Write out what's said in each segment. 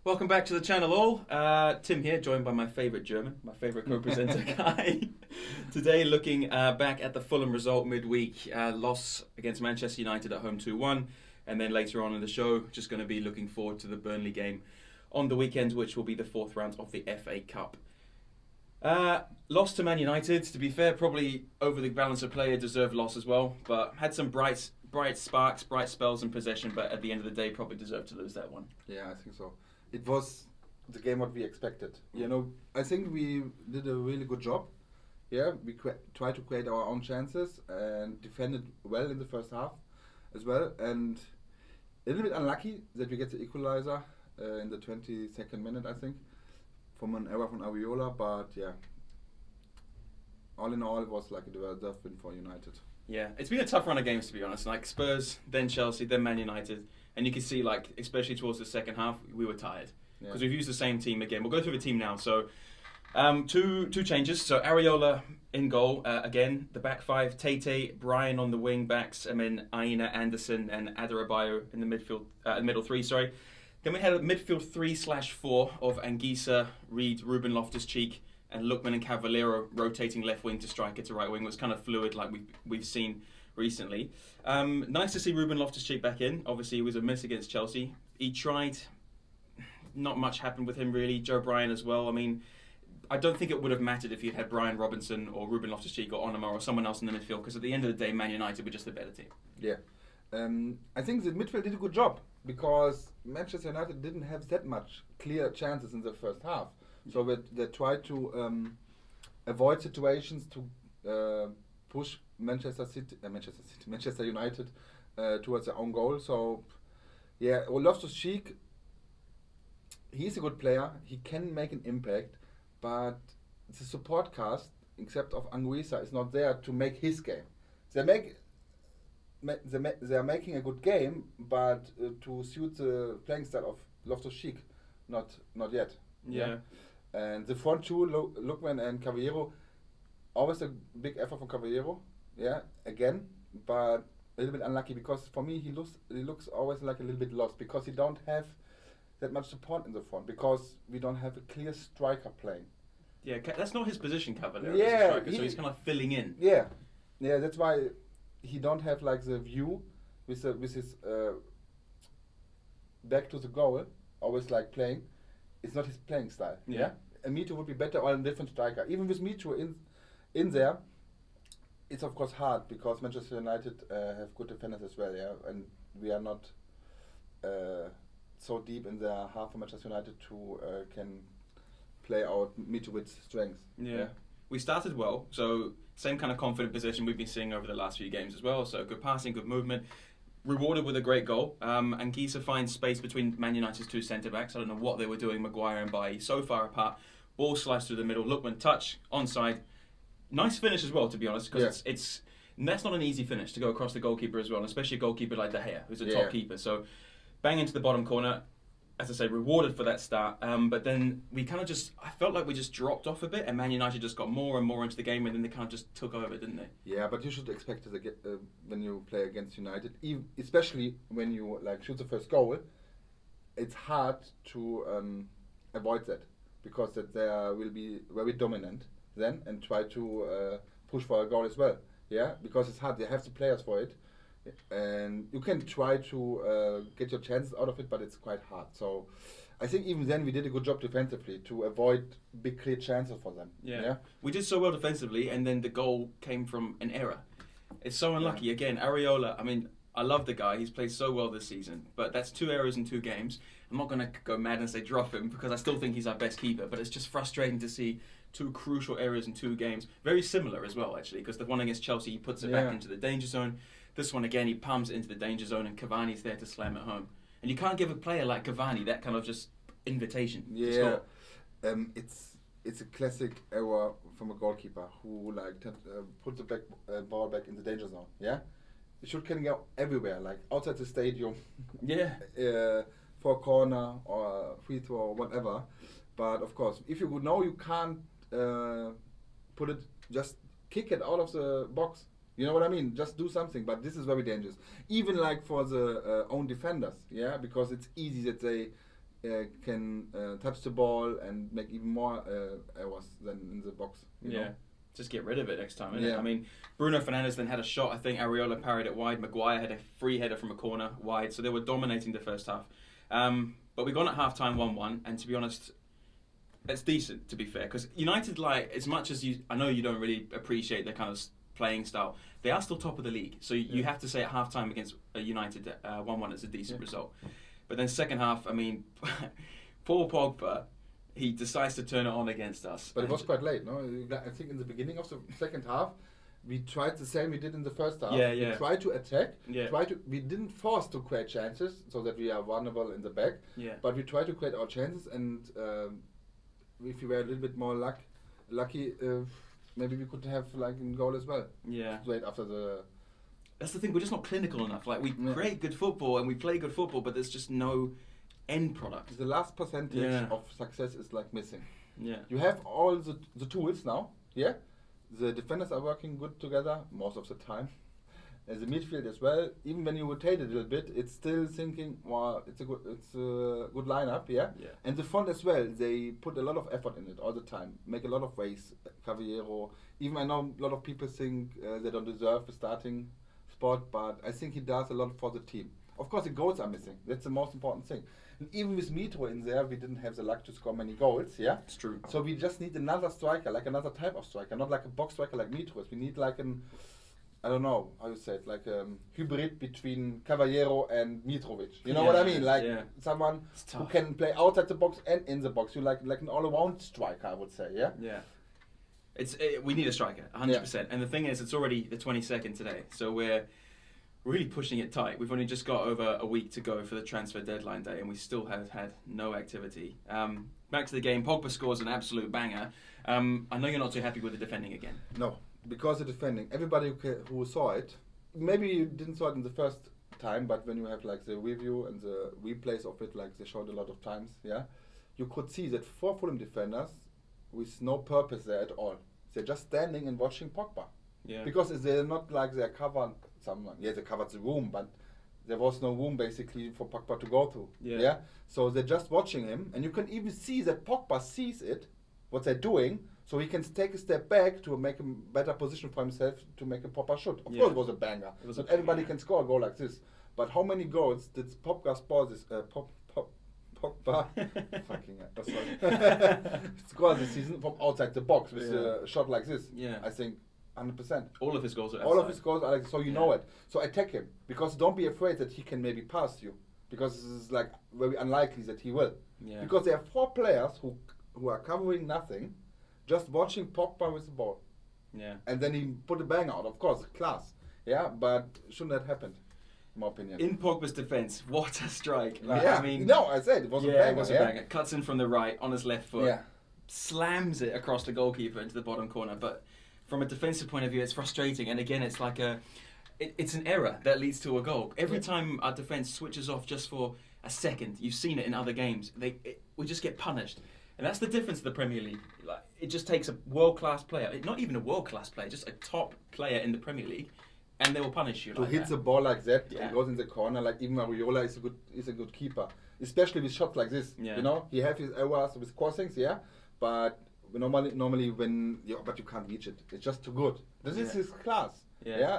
Welcome back to the channel all. Tim here, joined by my favourite German, my favourite co-presenter guy. Today looking back at the Fulham result midweek, loss against Manchester United at home 2-1. And then later on in the show, just going to be looking forward to the Burnley game on the weekend, which will be the fourth round of the FA Cup. Loss to Man United, to be fair, probably over the balance of play, a deserved loss as well. But had some bright sparks, bright spells in possession, but at the end of the day, probably deserved to lose that one. Yeah, I think so. It was the game what we expected. You know, I think we did a really good job. Yeah, we tried to create our own chances and defended well in the first half as well. And a little bit unlucky that we get the equalizer in the 22nd minute, I think, from an error from Ariola. But yeah, all in all, it was like a deserved win for United. Yeah, it's been a tough run of games, to be honest. Like Spurs, then Chelsea, then Man United. And you can see, like, especially towards the second half, we were tired. Because we've used the same team again. We'll go through the team now. So, two changes. So, Ariola in goal again. The back five, Tate, Brian on the wing backs, and then Aina, Anderson, and Adarabayo in the midfield, middle three, sorry. Then we had a midfield 3/4 of Anguissa, Reed, Ruben Loftus-Cheek, and Lookman and Cavallero rotating left wing to striker to right wing. It was kind of fluid like we've seen recently. Nice to see Ruben Loftus-Cheek back in. Obviously, he was a miss against Chelsea. He tried. Not much happened with him, really. Joe Bryan as well. I mean, I don't think it would have mattered if you'd had Brian Robinson or Ruben Loftus-Cheek or Onama or someone else in the midfield, because at the end of the day, Man United were just a better team. Yeah. I think the midfield did a good job, because Manchester United didn't have that much clear chances in the first half. So they tried to avoid situations to push Manchester United towards their own goal. So, yeah, Loftus-Cheek, he's a good player. He can make an impact, but the support cast, except of Anguissa, is not there to make his game. They are making a good game, but to suit the playing style of Loftus-Cheek, not yet. Yeah. And the front two, Lookman and Cavallero, always a big effort from Cavallero. Yeah, again, but a little bit unlucky, because for me he looks always like a little bit lost, because he don't have that much support in the front, because we don't have a clear striker playing. Yeah, that's not his position, Cavallero. Yeah, as a striker, so he's kind of filling in. Yeah, that's why he don't have like the view with his back to the goal, always like playing. It's not his playing style. Yeah. And Mito would be better on a different striker. Even with Mito in there, it's of course hard, because Manchester United have good defenders as well. Yeah, and we are not so deep in their half of Manchester United to can play out Mito with strength. Yeah. We started well, so same kind of confident position we've been seeing over the last few games as well. So good passing, good movement. Rewarded with a great goal. Anguissa finds space between Man United's two centre-backs. I don't know what they were doing, Maguire and Bailly, so far apart. Ball sliced through the middle. Lookman touch, onside. Nice finish as well, to be honest, because it's that's not an easy finish to go across the goalkeeper as well, and especially a goalkeeper like De Gea, who's a top keeper. So bang into the bottom corner. As I say, rewarded for that start. But then I felt like we just dropped off a bit, and Man United just got more and more into the game, and then they kind of just took over, didn't they? Yeah, but you should expect it when you play against United, especially when you like shoot the first goal. It's hard to avoid that, because that they will be very dominant then and try to push for a goal as well. Yeah, because it's hard. They have the players for it. And you can try to get your chances out of it, but it's quite hard. So I think even then we did a good job defensively to avoid big clear chances for them. Yeah. We did so well defensively, and then the goal came from an error. It's so unlucky. Again, Ariola, I mean, I love the guy. He's played so well this season, but that's 2 errors in 2 games. I'm not going to go mad and say drop him, because I still think he's our best keeper, but it's just frustrating to see 2 crucial errors in 2 games. Very similar as well, actually, because the one against Chelsea, he puts it back into the danger zone. This one, again, he palms it into the danger zone, and Cavani's there to slam it home. And you can't give a player like Cavani that kind of just invitation to score. It's a classic error from a goalkeeper who puts the ball back in the danger zone. Yeah, it should can go everywhere, like outside the stadium. For a corner or free throw or whatever. But of course, if you know you can't just kick it out of the box. You know what I mean? Just do something. But this is very dangerous. Even like for the own defenders, yeah, because it's easy that they can touch the ball and make even more errors than in the box. You know? Just get rid of it next time, innit? I mean, Bruno Fernandes then had a shot. I think Areola parried it wide. Maguire had a free header from a corner wide. So they were dominating the first half. But we gone at half-time 1-1. And to be honest, it's decent, to be fair. Because United, like, as much as I know you don't really appreciate their kind of playing style, they are still top of the league. So you have to say at half-time against United, 1-1 is a decent result. But then second half, I mean, poor Pogba, he decides to turn it on against us. But it was quite late, no? I think in the beginning of the second half, we tried the same we did in the first half. We tried to attack. We didn't force to create chances so that we are vulnerable in the back. But we tried to create our chances, and if we were a little bit more lucky, maybe we could have like a goal as well. Straight after the. That's the thing. We're just not clinical enough. Like we create good football and we play good football, but there's just no end product. The last percentage of success is like missing. You have all the tools now. The defenders are working good together most of the time. As the midfield as well. Even when you rotate it a little bit, it's still thinking, wow, it's a good lineup. And the front as well. They put a lot of effort in it all the time. Make a lot of ways. Caballero. Even I know a lot of people think they don't deserve the starting spot, but I think he does a lot for the team. Of course, the goals are missing. That's the most important thing. And even with Mitro in there, we didn't have the luck to score many goals. It's true. So we just need another striker, like another type of striker, not like a box striker like Mitro. We need like I don't know how you say it, like a hybrid between Caballero and Mitrovic. You know what I mean? Like someone who can play outside the box and in the box. You like an all-around striker, I would say. We need a striker, 100%. And the thing is, it's already the 22nd today, so we're really pushing it tight. We've only just got over a week to go for the transfer deadline day, and we still have had no activity. Back to the game, Pogba scores an absolute banger. I know you're not too happy with the defending again. No, because the defending, everybody who saw it, maybe you didn't saw it in the first time, but when you have like the review and the replays of it, like they showed a lot of times, you could see that 4 Fulham defenders with no purpose there at all. They're just standing and watching Pogba. Because they're not like they're covered someone. They covered the room, but there was no room basically for Pogba to go to. So they're just watching him, and you can even see that Pogba sees it, what they're doing, so he can take a step back to make a better position for himself to make a proper shot. Of course, it was a banger. Not everybody can score a goal like this. But how many goals did Pogba score this? Pogba, fucking score this season from outside the box with a shot like this? I think 100%. All of his goals are outside. All of his goals are like, so you know it. So attack him, because don't be afraid that he can maybe pass you, because it's like very unlikely that he will. Because there are 4 players who are covering nothing, just watching Pogba with the ball. And then he put a bang out, of course, class. But shouldn't that happen, in my opinion. In Pogba's defence, what a strike. I mean, no, I said it was a banger. It was a banger. Cuts in from the right on his left foot, slams it across the goalkeeper into the bottom corner. But from a defensive point of view, it's frustrating. And again, it's like it's an error that leads to a goal. Every time our defence switches off just for a second, you've seen it in other games, we just get punished. And that's the difference of the Premier League. Like, it just takes a world-class player, not even a world-class player, just a top player in the Premier League, and they will punish you. To hit the ball like that, and goes in the corner, like even Areola is a good keeper, especially with shots like this. You know, he has his errors with crossings, but normally when but you can't reach it. It's just too good. This is his class.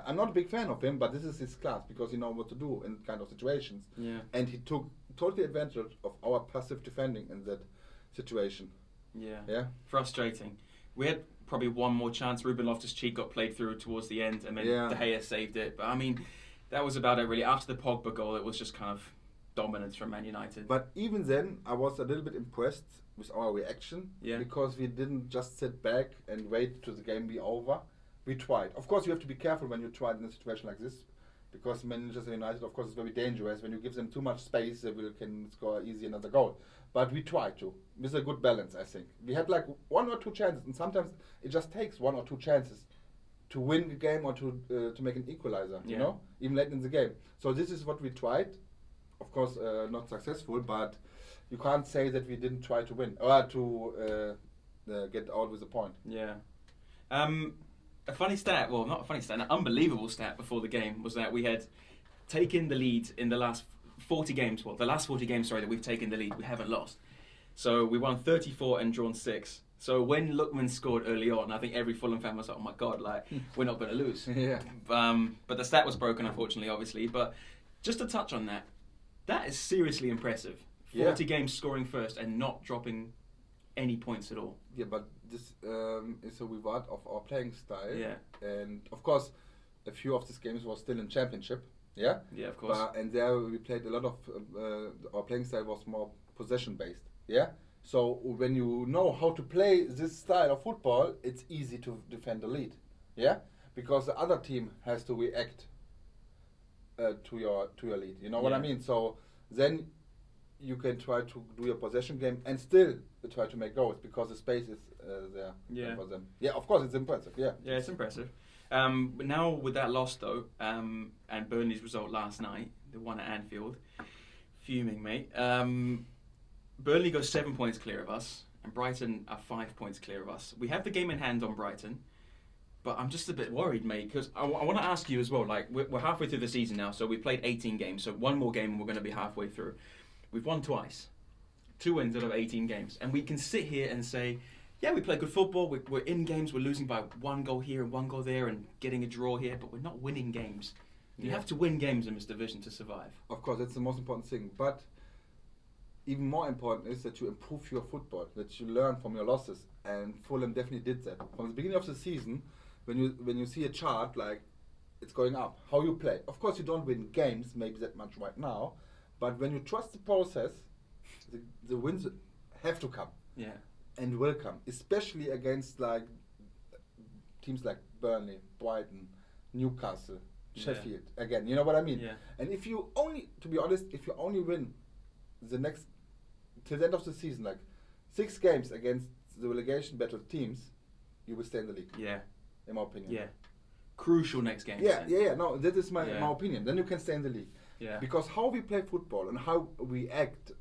I'm not a big fan of him, but this is his class because he knows what to do in kind of situations. And he took totally advantage of our passive defending in that situation. Frustrating. We had probably one more chance. Ruben Loftus-Cheek got played through towards the end, and then De Gea saved it. But I mean, that was about it really. After the Pogba goal, it was just kind of dominance from Man United. But even then, I was a little bit impressed with our reaction because we didn't just sit back and wait till the game be over. We tried. Of course, you have to be careful when you try in a situation like this, because Manchester United, of course, is very dangerous. When you give them too much space, they can score easy another goal. But we tried to, with a good balance, I think. We had like 1 or 2 chances, and sometimes it just takes 1 or 2 chances to win the game or to make an equalizer, you know, even late in the game. So this is what we tried. Of course, not successful, but you can't say that we didn't try to win or to get out with a point. A funny stat, well, not a funny stat, an unbelievable stat before the game was that we had taken the lead in the last 40 games, well, the last 40 games, sorry, that we've taken the lead, we haven't lost. So we won 34 and drawn 6. So when Lookman scored early on, I think every Fulham fan was like, oh my God, like, we're not going to lose. Yeah. But the stat was broken, unfortunately, obviously. But just to touch on that, that is seriously impressive. 40 games scoring first and not dropping any points at all. Yeah, but this is a reward of our playing style. Yeah. And of course, a few of these games were still in championship. Yeah. Yeah, of course. And there we played a lot of our playing style was more possession based. Yeah. So when you know how to play this style of football, it's easy to defend the lead. Yeah. Because the other team has to react to your lead. You know what I mean? So then you can try to do your possession game and still try to make goals because the space is there for them. Yeah, of course it's impressive. Yeah, it's impressive. But now with that loss though, and Burnley's result last night, the one at Anfield, fuming, mate. Burnley goes 7 points clear of us, and Brighton are 5 points clear of us. We have the game in hand on Brighton, but I'm just a bit worried, mate, because I want to ask you as well. Like we're halfway through the season now, so we played 18 games. So one more game, and we're going to be halfway through. We've won twice, 2 wins out of 18 games, and we can sit here and say, yeah, we play good football. We're in games. We're losing by 1 goal here and 1 goal there, and getting a draw here, but we're not winning games. You have to win games in this division to survive. Of course, that's the most important thing. But even more important is that you improve your football, that you learn from your losses, and Fulham definitely did that from the beginning of the season. When you see a chart like it's going up, how you play. Of course, you don't win games maybe that much right now, but when you trust the process, the wins have to come. Yeah. And will come, especially against like teams like Burnley, Brighton, Newcastle, Sheffield. Again, you know what I mean? Yeah. And if you only, to be honest, if you only win the next till the end of the season, like 6 games against the relegation battle teams, you will stay in the league. Yeah. In my opinion. Yeah. Crucial next game. Yeah. No, that is my opinion. Then you can stay in the league. Yeah. Because how we play football and how we act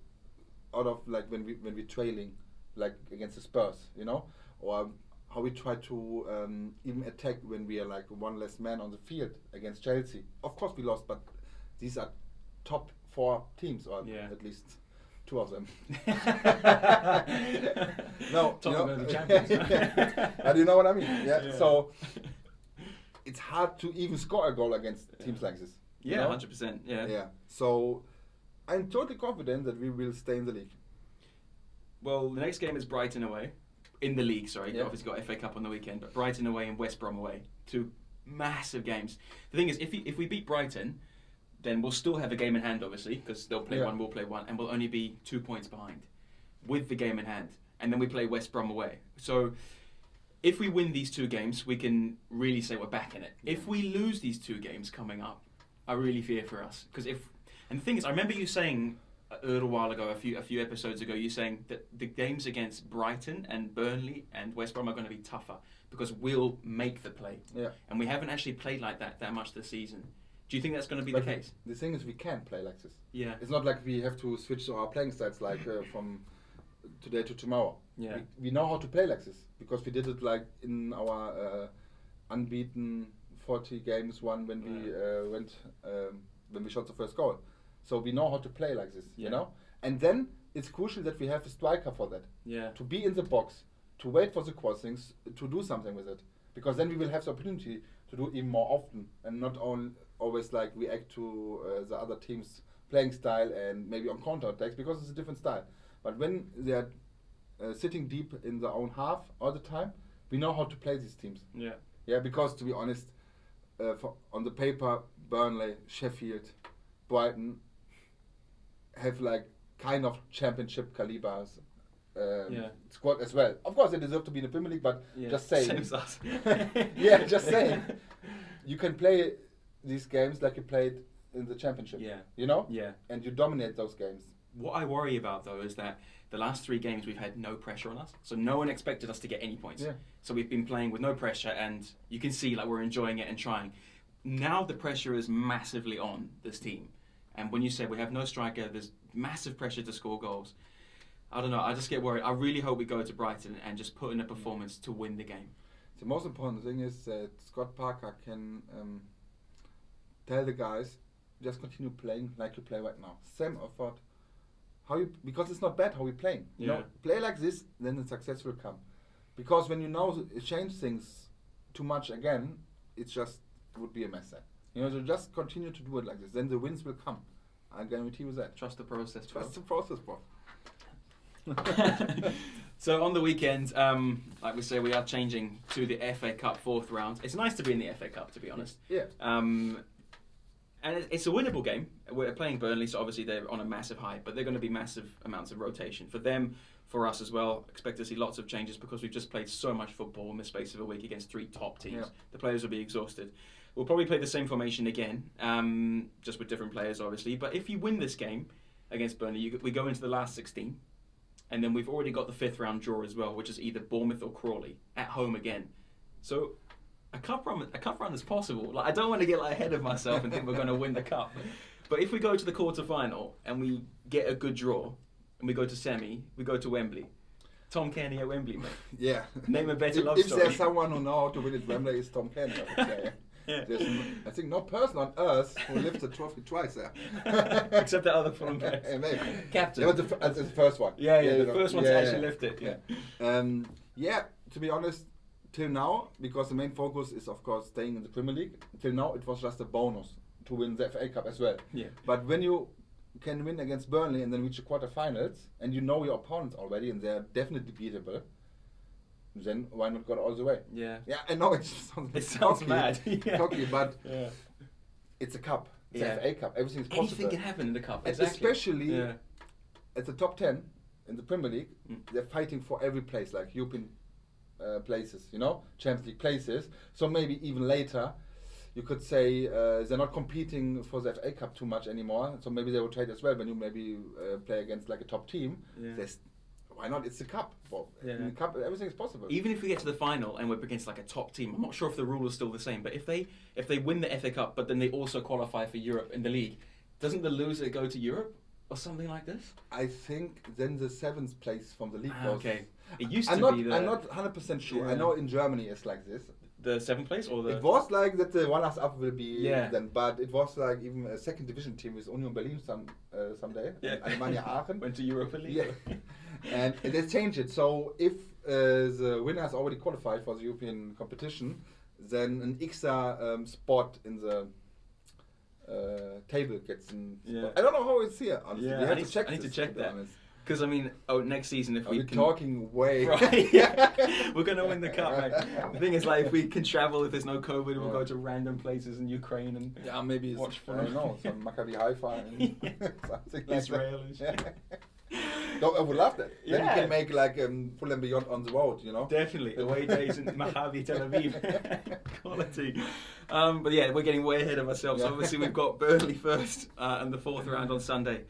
out of like when we're trailing, like against the Spurs, you know, or how we try to even attack when we are like 1 less man on the field against Chelsea. Of course we lost, but these are top 4 teams, or at least 2 of them. No, top of the champions. But you know what I mean? Yeah. So it's hard to even score a goal against teams like this. Yeah, 100%. Yeah. So I'm totally confident that we will stay in the league. Well, the next game is Brighton away. In the league, sorry. Obviously got FA Cup on the weekend, but Brighton away and West Brom away. 2 massive games. The thing is, if we beat Brighton, then we'll still have a game in hand, obviously, because they'll play 1, we'll play 1, and we'll only be 2 points behind with the game in hand. And then we play West Brom away. So if we win these 2 games, we can really say we're back in it. If we lose these 2 games coming up, I really fear for us. And the thing is, I remember you saying a little while ago, a few episodes ago, you saying that the games against Brighton and Burnley and West Brom are going to be tougher because we'll make the play. Yeah. And we haven't actually played like that much this season. Do you think that's going to be the case? The thing is, we can't play like this. Yeah. It's not like we have to switch to our playing styles like from today to tomorrow. Yeah. We know how to play like this because we did it like in our unbeaten 40 games won when we shot the first goal. So we know how to play like this, you know? And then it's crucial that we have a striker for that. Yeah. To be in the box, to wait for the crossings, to do something with it. Because then we will have the opportunity to do it even more often and not always like react to the other team's playing style and maybe on counter-attacks because it's a different style. But when they are sitting deep in their own half all the time, we know how to play these teams. Yeah. Yeah, because to be honest, on the paper, Burnley, Sheffield, Brighton have like kind of championship calibers squad as well. Of course, they deserve to be in the Premier League, but just saying. Same as us. Yeah, just saying. You can play these games like you played in the championship. Yeah. You know? Yeah. And you dominate those games. What I worry about though is that the last 3 games we've had no pressure on us, so no one expected us to get any points. Yeah. So we've been playing with no pressure, and you can see like we're enjoying it and trying. Now the pressure is massively on this team, and when you say we have no striker, there's massive pressure to score goals. I don't know. I just get worried. I really hope we go to Brighton and just put in a performance to win the game. The most important thing is that Scott Parker can tell the guys just continue playing like you play right now. Same effort. Because it's not bad how we're playing. You know, play like this, then the success will come. Because when you now change things too much again, it just would be a mess then. You know, so just continue to do it like this. Then the wins will come. I guarantee you that. Trust the process. Trust the process, bro. So on the weekend, like we say, we are changing to the FA Cup fourth round. It's nice to be in the FA Cup, to be honest. Yeah. And it's a winnable game. We're playing Burnley, so obviously they're on a massive high, but they're going to be massive amounts of rotation. For them, for us as well, expect to see lots of changes because we've just played so much football in the space of a week against 3 top teams. Yeah. The players will be exhausted. We'll probably play the same formation again, just with different players, obviously. But if you win this game against Burnley, we go into the last 16. And then we've already got the 5th round draw as well, which is either Bournemouth or Crawley at home again. So a cup run is possible. Like, I don't want to get ahead of myself and think we're going to win the cup. But if we go to the quarter-final and we get a good draw and we go to semi, we go to Wembley. Tom Kenny at Wembley, mate. Yeah. Name a better love story. If there's someone who knows how to win at Wembley, it's Tom Kenny, I would say. Yeah. There's I think no person on earth who lifted the trophy twice there. Except the other Fulham players. Captain. That's the first one. Yeah, the first one to actually lift it. Yeah. To be honest, till now, because the main focus is of course staying in the Premier League, till now it was just a bonus to win the FA Cup as well. Yeah. But when you can win against Burnley and then reach the quarterfinals, and you know your opponents already, and they're definitely beatable, then why not go all the way? Yeah. Yeah, I know it sounds mad. Cocky, but it's a cup. It's an FA Cup. Everything's possible. Anything can happen in the cup. And exactly. especially at the top 10 in the Premier League, they're fighting for every place, like European places, you know, Champions League places. So maybe even later, you could say they're not competing for the FA Cup too much anymore. So maybe they will trade as well when you maybe play against like a top team. Yeah. Why not? It's the cup. Well, in the cup, everything is possible. Even if we get to the final and we're against like a top team, I'm not sure if the rule is still the same. But if they win the FA Cup, but then they also qualify for Europe in the league, doesn't the loser go to Europe or something like this? I think then the 7th place from the league goes. Okay, it used to be. I'm not 100% sure. I know in Germany it's like this. The 7th place or the? It was like that. The runners up will be then, but it was like even a 2nd division team with Union Berlin someday. Yeah. Alemannia Aachen went to Europa League. Yeah. And they changed it. So if the winner has already qualified for the European competition, then an extra spot in the table gets in. Yeah. I don't know how it's here. Honestly, yeah, we have I need to check that. Because I mean, next season if we can talking way right, yeah, we're gonna win the cup, right? The thing is, like, if we can travel, if there's no COVID, we'll go to random places in Ukraine and maybe watch I don't know, some Maccabi Haifa and something like Israel. That. No, I would love that. Then you can make like Fulham Beyond on the road, you know. Definitely, away days in Maccabi Tel Aviv, quality. But yeah, we're getting way ahead of ourselves. Yeah. Obviously, we've got Burnley first and the 4th round on Sunday.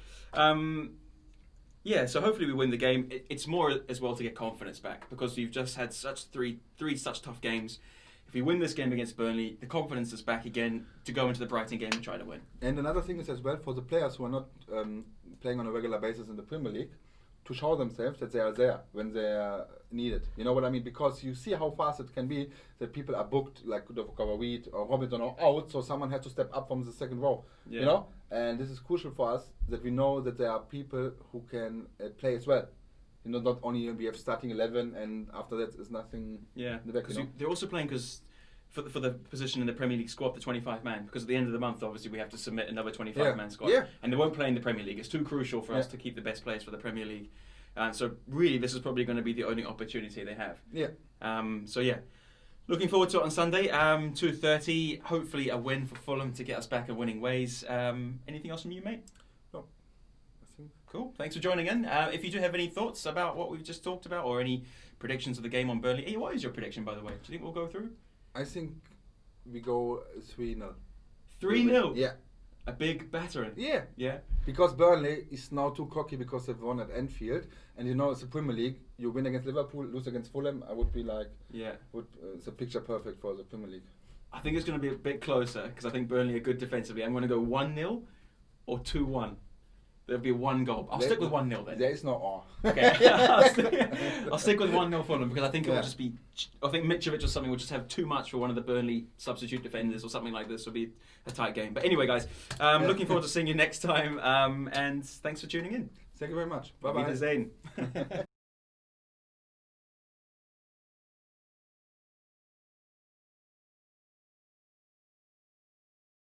Yeah, so hopefully we win the game. It's more as well to get confidence back because you've just had such three such tough games. If we win this game against Burnley, the confidence is back again to go into the Brighton game and try to win. And another thing is as well for the players who are not playing on a regular basis in the Premier League, to show themselves that they are there when they are needed. You know what I mean? Because you see how fast it can be that people are booked, like Kavarit or Robinson or out, so someone has to step up from the 2nd row. Yeah. You know? And this is crucial for us that we know that there are people who can play as well. You know, not only we have starting 11 and after that is nothing in the back. Because they're also playing for the position in the Premier League squad, the 25-man, because at the end of the month, obviously, we have to submit another 25-man squad. Yeah. And they won't play in the Premier League. It's too crucial for us to keep the best players for the Premier League. So really, this is probably going to be the only opportunity they have. Yeah. So yeah, looking forward to it on Sunday, 2:30. Hopefully a win for Fulham to get us back in winning ways. Anything else from you, mate? No. Cool. Thanks for joining in. If you do have any thoughts about what we've just talked about or any predictions of the game on Burnley, hey, what is your prediction, by the way? Do you think we'll go through? I think we go 3-0. 3-0? Yeah. A big battering? Yeah. Yeah. Because Burnley is now too cocky because they've won at Anfield. And you know, it's the Premier League. You win against Liverpool, lose against Fulham. I would be like, it's a picture perfect for the Premier League. I think it's going to be a bit closer because I think Burnley are good defensively. I'm going to go 1-0 or 2-1. There'll be 1 goal. I'll stick with 1-0 then. There is no or. Okay. I'll stick with 1-0 Fulham because I think it will just be. I think Mitrovic or something will just have too much for one of the Burnley substitute defenders or something like this. It'll be a tight game. But anyway, guys, looking forward to seeing you next time. And thanks for tuning in. Thank you very much. Bye bye. Wiedersehen.